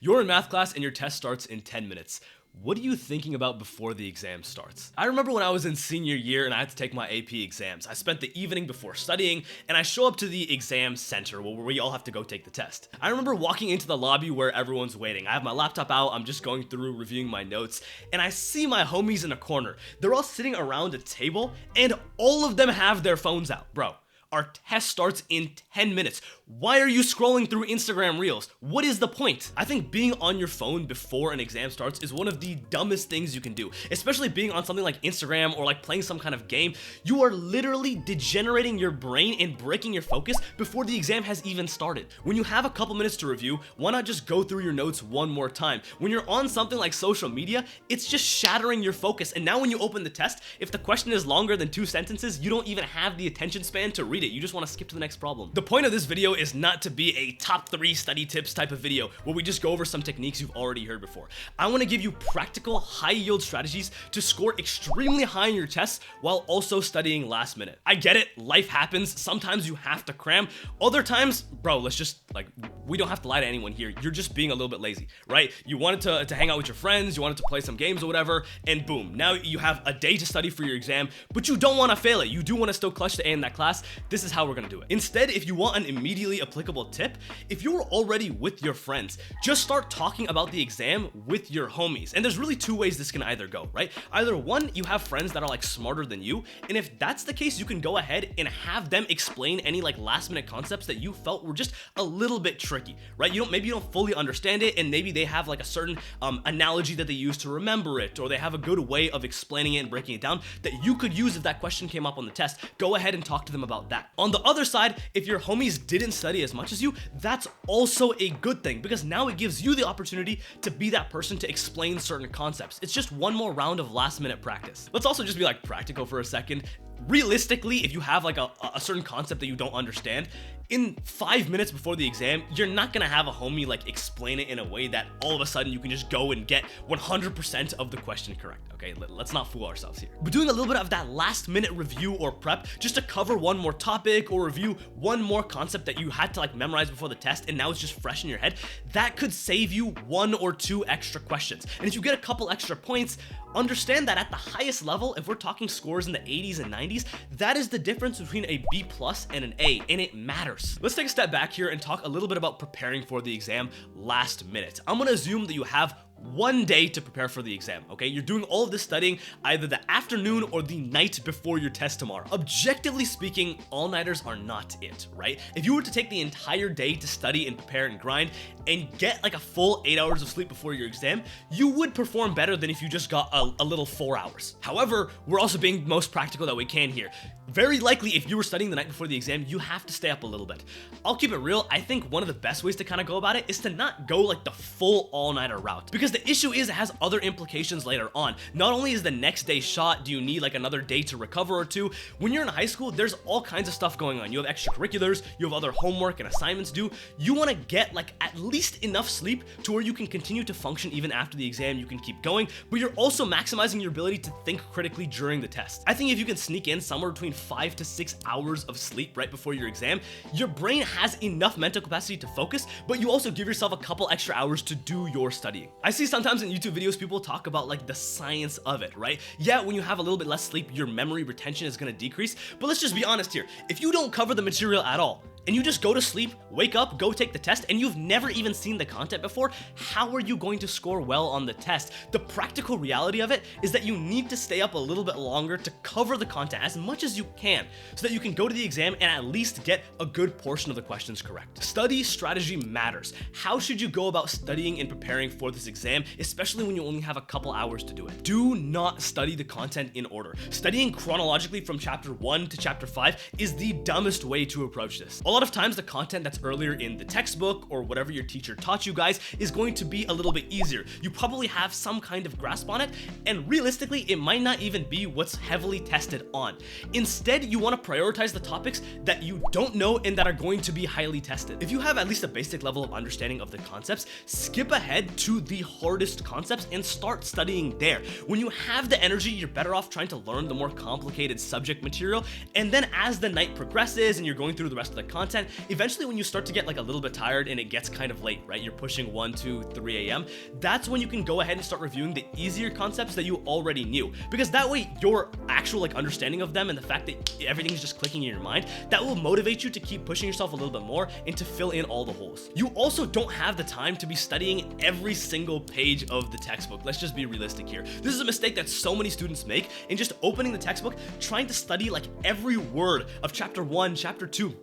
You're in math class and your test starts in 10 minutes. What are you thinking about before the exam starts? I remember when I was in senior year and I had to take my AP exams. I spent the evening before studying and I show up to the exam center where we all have to go take the test. I remember walking into the lobby where everyone's waiting. I have my laptop out, I'm just going through reviewing my notes, and I see my homies in a corner. They're all sitting around a table and all of them have their phones out. Bro, our test starts in 10 minutes. Why are you scrolling through Instagram Reels? What is the point? I think being on your phone before an exam starts is one of the dumbest things you can do, especially being on something like Instagram or like playing some kind of game. You are literally degenerating your brain and breaking your focus before the exam has even started. When you have a couple minutes to review, why not just go through your notes one more time? When you're on something like social media, it's just shattering your focus. And now when you open the test, if the question is longer than 2 sentences, you don't even have the attention span to read it. You just want to skip to the next problem. The point of this video is not to be a top 3 study tips type of video where we just go over some techniques you've already heard before. I want to give you practical, high yield strategies to score extremely high in your tests while also studying last minute. I get it, life happens, sometimes you have to cram, other times, bro, let's just, we don't have to lie to anyone here, you're just being a little bit lazy, right? You wanted to hang out with your friends, you wanted to play some games or whatever, and boom, now you have a day to study for your exam, but you don't want to fail it, you do want to still clutch the A in that class. This is how we're gonna do it. Instead, if you want an immediately applicable tip, if you're already with your friends, just start talking about the exam with your homies. And there's really 2 ways this can either go, right? Either one, you have friends that are like smarter than you, and if that's the case, you can go ahead and have them explain any like last minute concepts that you felt were just a little bit tricky, right? Maybe you don't fully understand it, and maybe they have like a certain analogy that they use to remember it, or they have a good way of explaining it and breaking it down that you could use if that question came up on the test. Go ahead and talk to them about that. On the other side, if your homies didn't study as much as you, that's also a good thing, because now it gives you the opportunity to be that person to explain certain concepts. It's just one more round of last minute practice. Let's also just be like practical for a second. Realistically, if you have like a certain concept that you don't understand, in 5 minutes before the exam, you're not gonna have a homie like explain it in a way that all of a sudden you can just go and get 100% of the question correct, okay? Let's not fool ourselves here. But doing a little bit of that last minute review or prep just to cover one more topic or review one more concept that you had to like memorize before the test and now it's just fresh in your head, that could save you 1 or 2 extra questions. And if you get a couple extra points, understand that at the highest level, if we're talking scores in the 80s and 90s, that is the difference between a B+ and an A, and it matters. Let's take a step back here and talk a little bit about preparing for the exam last minute. I'm gonna assume that you have 1 day to prepare for the exam, okay? You're doing all of this studying either the afternoon or the night before your test tomorrow. Objectively speaking, all-nighters are not it, right? If you were to take the entire day to study and prepare and grind and get like a full 8 hours of sleep before your exam, you would perform better than if you just got a little 4 hours. However, we're also being most practical that we can here. Very likely, if you were studying the night before the exam, you have to stay up a little bit. I'll keep it real, I think one of the best ways to kind of go about it is to not go like the full all-nighter route, because the issue is it has other implications later on. Not only is the next day shot, do you need like another day to recover or 2? When you're in high school, there's all kinds of stuff going on. You have extracurriculars, you have other homework and assignments due. You want to get like at least enough sleep to where you can continue to function even after the exam. You can keep going, but you're also maximizing your ability to think critically during the test. I think if you can sneak in somewhere between 5 to 6 hours of sleep right before your exam, your brain has enough mental capacity to focus, but you also give yourself a couple extra hours to do your studying. I see sometimes in YouTube videos people talk about like the science of it, right? Yeah, when you have a little bit less sleep, your memory retention is going to decrease, but let's just be honest here. If you don't cover the material at all, and you just go to sleep, wake up, go take the test, and you've never even seen the content before, how are you going to score well on the test? The practical reality of it is that you need to stay up a little bit longer to cover the content as much as you can so that you can go to the exam and at least get a good portion of the questions correct. Study strategy matters. How should you go about studying and preparing for this exam, especially when you only have a couple hours to do it? Do not study the content in order. Studying chronologically from chapter 1 to chapter 5 is the dumbest way to approach this. A lot of times the content that's earlier in the textbook or whatever your teacher taught you guys is going to be a little bit easier. You probably have some kind of grasp on it, and realistically, it might not even be what's heavily tested on. Instead, you want to prioritize the topics that you don't know and that are going to be highly tested. If you have at least a basic level of understanding of the concepts, skip ahead to the hardest concepts and start studying there. When you have the energy, you're better off trying to learn the more complicated subject material, and then as the night progresses and you're going through the rest of the content, content. Eventually, when you start to get like a little bit tired and it gets kind of late, right? You're pushing 1, 2, 3 a.m. That's when you can go ahead and start reviewing the easier concepts that you already knew, because that way your actual like understanding of them and the fact that everything's just clicking in your mind, that will motivate you to keep pushing yourself a little bit more and to fill in all the holes. You also don't have the time to be studying every single page of the textbook. Let's just be realistic here. This is a mistake that so many students make in just opening the textbook, trying to study like every word of chapter 1, chapter 2,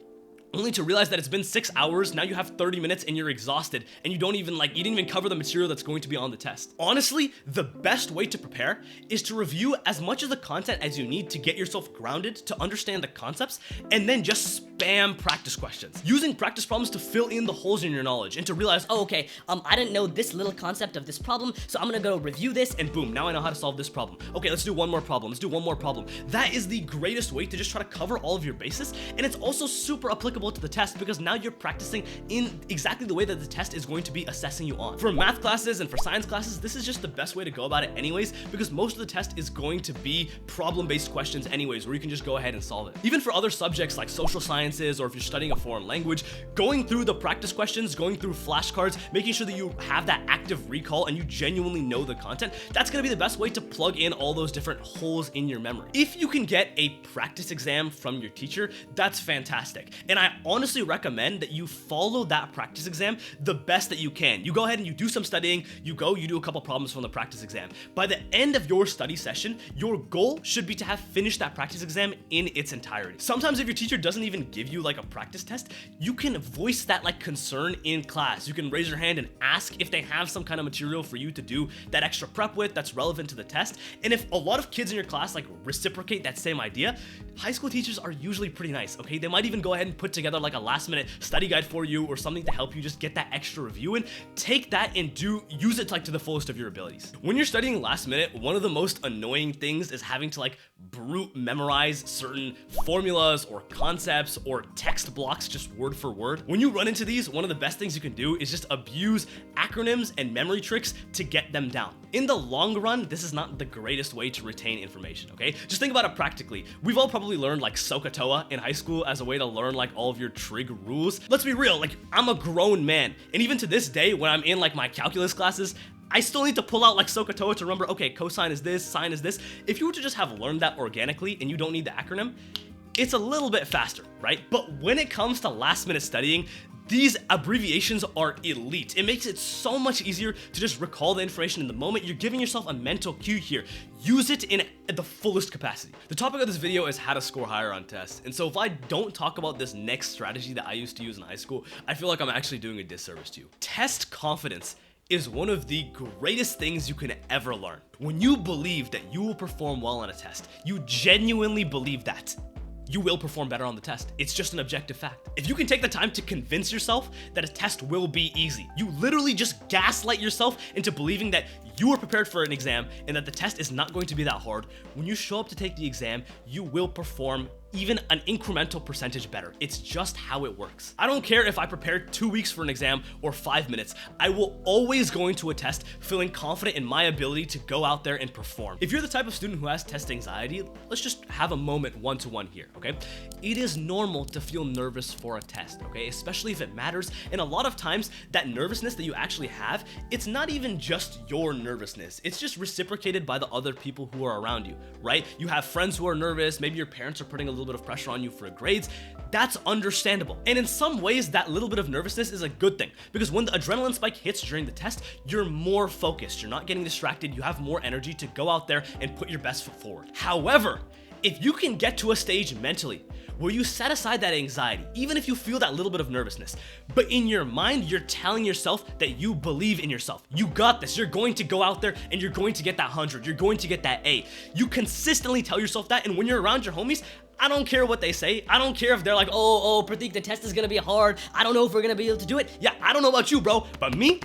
only to realize that it's been 6 hours, now you have 30 minutes and you're exhausted and you didn't even cover the material that's going to be on the test. Honestly, the best way to prepare is to review as much of the content as you need to get yourself grounded, to understand the concepts, and then just spam practice questions. Using practice problems to fill in the holes in your knowledge and to realize, oh, okay, I didn't know this little concept of this problem, so I'm gonna go review this and boom, now I know how to solve this problem. Okay, let's do one more problem, let's do one more problem. That is the greatest way to just try to cover all of your bases, and it's also super applicable to the test because now you're practicing in exactly the way that the test is going to be assessing you on. For math classes and for science classes, this is just the best way to go about it anyways, because most of the test is going to be problem-based questions anyways, where you can just go ahead and solve it. Even for other subjects like social sciences, or if you're studying a foreign language, going through the practice questions, going through flashcards, making sure that you have that active recall and you genuinely know the content, that's gonna be the best way to plug in all those different holes in your memory. If you can get a practice exam from your teacher, that's fantastic. And I honestly recommend that you follow that practice exam the best that you can. You go ahead and you do some studying, you do a couple problems from the practice exam. By the end of your study session, your goal should be to have finished that practice exam in its entirety. Sometimes if your teacher doesn't even give you like a practice test, you can voice that like concern in class. You can raise your hand and ask if they have some kind of material for you to do that extra prep with that's relevant to the test. And if a lot of kids in your class like reciprocate that same idea, high school teachers are usually pretty nice, okay? They might even go ahead and put together like a last-minute study guide for you or something to help you just get that extra review in. Take that and use it like to the fullest of your abilities. When you're studying last minute, one of the most annoying things is having to like brute memorize certain formulas or concepts or text blocks just word for word. When you run into these, one of the best things you can do is just abuse acronyms and memory tricks to get them down. In the long run, this is not the greatest way to retain information, okay? Just think about it practically. We've all probably learned like SOHCAHTOA in high school as a way to learn like all of your trig rules. Let's be real, like I'm a grown man, and even to this day when I'm in like my calculus classes, I still need to pull out like SOHCAHTOA to remember, okay, cosine is this, sine is this. If you were to just have learned that organically and you don't need the acronym, it's a little bit faster, right? But when it comes to last minute studying, these abbreviations are elite. It makes it so much easier to just recall the information in the moment. You're giving yourself a mental cue here. Use it in the fullest capacity. The topic of this video is how to score higher on tests. And so if I don't talk about this next strategy that I used to use in high school, I feel like I'm actually doing a disservice to you. Test confidence is one of the greatest things you can ever learn. When you believe that you will perform well on a test, you genuinely believe that, you will perform better on the test. It's just an objective fact. If you can take the time to convince yourself that a test will be easy, you literally just gaslight yourself into believing that you are prepared for an exam and that the test is not going to be that hard. When you show up to take the exam, you will perform even an incremental percentage better. It's just how it works. I don't care if I prepared 2 weeks for an exam or 5 minutes. I will always go into a test feeling confident in my ability to go out there and perform. If you're the type of student who has test anxiety, let's just have a moment one-to-one here, okay? It is normal to feel nervous for a test, okay? Especially if it matters. And a lot of times that nervousness that you actually have, it's not even just your nervousness. It's just reciprocated by the other people who are around you, right? You have friends who are nervous. Maybe your parents are putting a little bit of pressure on you for grades. That's understandable. And in some ways, that little bit of nervousness is a good thing, because when the adrenaline spike hits during the test, you're more focused, you're not getting distracted, you have more energy to go out there and put your best foot forward. However, if you can get to a stage mentally where you set aside that anxiety, even if you feel that little bit of nervousness, but in your mind, you're telling yourself that you believe in yourself. You got this. You're going to go out there and you're going to get that 100. You're going to get that A. You consistently tell yourself that, and when you're around your homies, I don't care what they say. I don't care if they're like, oh, Pratik, the test is gonna be hard. I don't know if we're gonna be able to do it. Yeah, I don't know about you, bro, but me,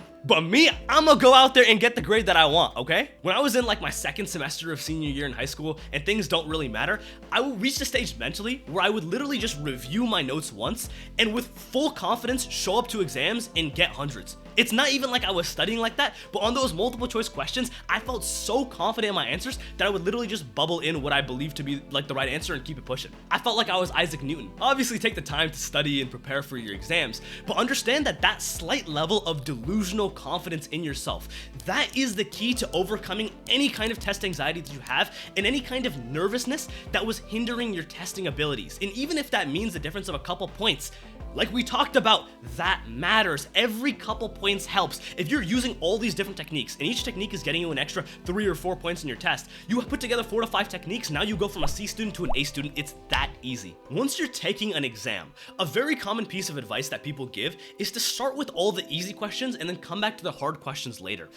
I'm gonna go out there and get the grade that I want, okay? When I was in like my second semester of senior year in high school and things don't really matter, I would reach the stage mentally where I would literally just review my notes once and with full confidence show up to exams and get hundreds. It's not even like I was studying like that, but on those multiple choice questions, I felt so confident in my answers that I would literally just bubble in what I believed to be like the right answer and keep it pushing. I felt like I was Isaac Newton. Obviously take the time to study and prepare for your exams, but understand that that slight level of delusional confidence in yourself, that is the key to overcoming any kind of test anxiety that you have and any kind of nervousness that was hindering your testing abilities. And even if that means the difference of a couple points, like we talked about, that matters. Every couple points helps. If you're using all these different techniques and each technique is getting you an extra 3 or 4 points in your test, you put together 4 to 5 techniques, now you go from a C student to an A student. It's that easy. Once you're taking an exam, a very common piece of advice that people give is to start with all the easy questions and then come back to the hard questions later.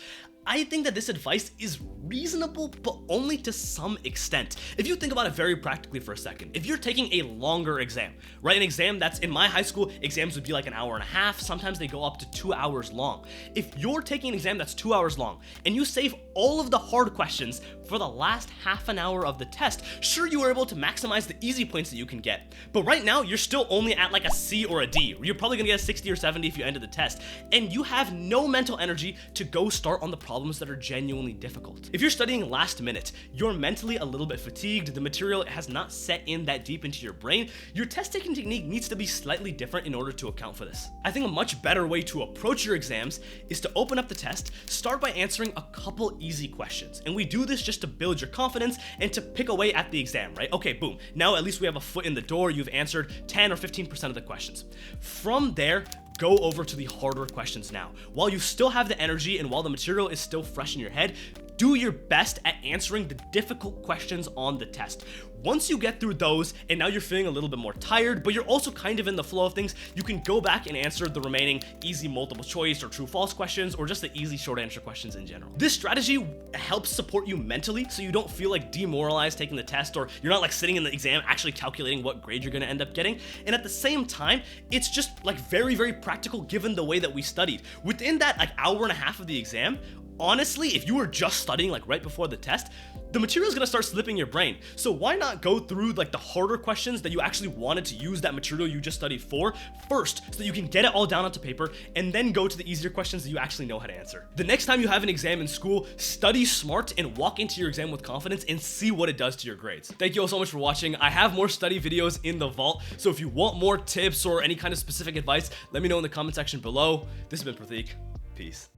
I think that this advice is reasonable, but only to some extent. If you think about it very practically for a second, if you're taking a longer exam, right? An exam that's, in my high school, exams would be like an hour and a half. Sometimes they go up to 2 hours long. If you're taking an exam that's 2 hours long and you save all of the hard questions for the last half an hour of the test, sure, you were able to maximize the easy points that you can get. But right now, you're still only at like a C or a D. You're probably gonna get a 60 or 70 if you ended the test. And you have no mental energy to go start on the problems that are genuinely difficult. If you're studying last minute, you're mentally a little bit fatigued, the material has not set in that deep into your brain, your test taking technique needs to be slightly different in order to account for this. I think a much better way to approach your exams is to open up the test, start by answering a couple easy questions. And we do this just to build your confidence and to pick away at the exam, right? Okay, boom. Now at least we have a foot in the door. You've answered 10 or 15% of the questions. From there, go over to the harder questions now. While you still have the energy and while the material is still fresh in your head, do your best at answering the difficult questions on the test. Once you get through those and now you're feeling a little bit more tired, but you're also kind of in the flow of things, you can go back and answer the remaining easy multiple choice or true false questions or just the easy short answer questions in general. This strategy helps support you mentally so you don't feel like demoralized taking the test, or you're not like sitting in the exam actually calculating what grade you're gonna end up getting. And at the same time, it's just like very, very practical given the way that we studied. Within that like hour and a half of the exam, honestly, if you were just studying like right before the test, the material is gonna start slipping your brain. So why not go through like the harder questions that you actually wanted to use that material you just studied for first, so that you can get it all down onto paper and then go to the easier questions that you actually know how to answer. The next time you have an exam in school, study smart and walk into your exam with confidence and see what it does to your grades. Thank you all so much for watching. I have more study videos in the vault, so if you want more tips or any kind of specific advice, let me know in the comment section below. This has been Pratik. Peace.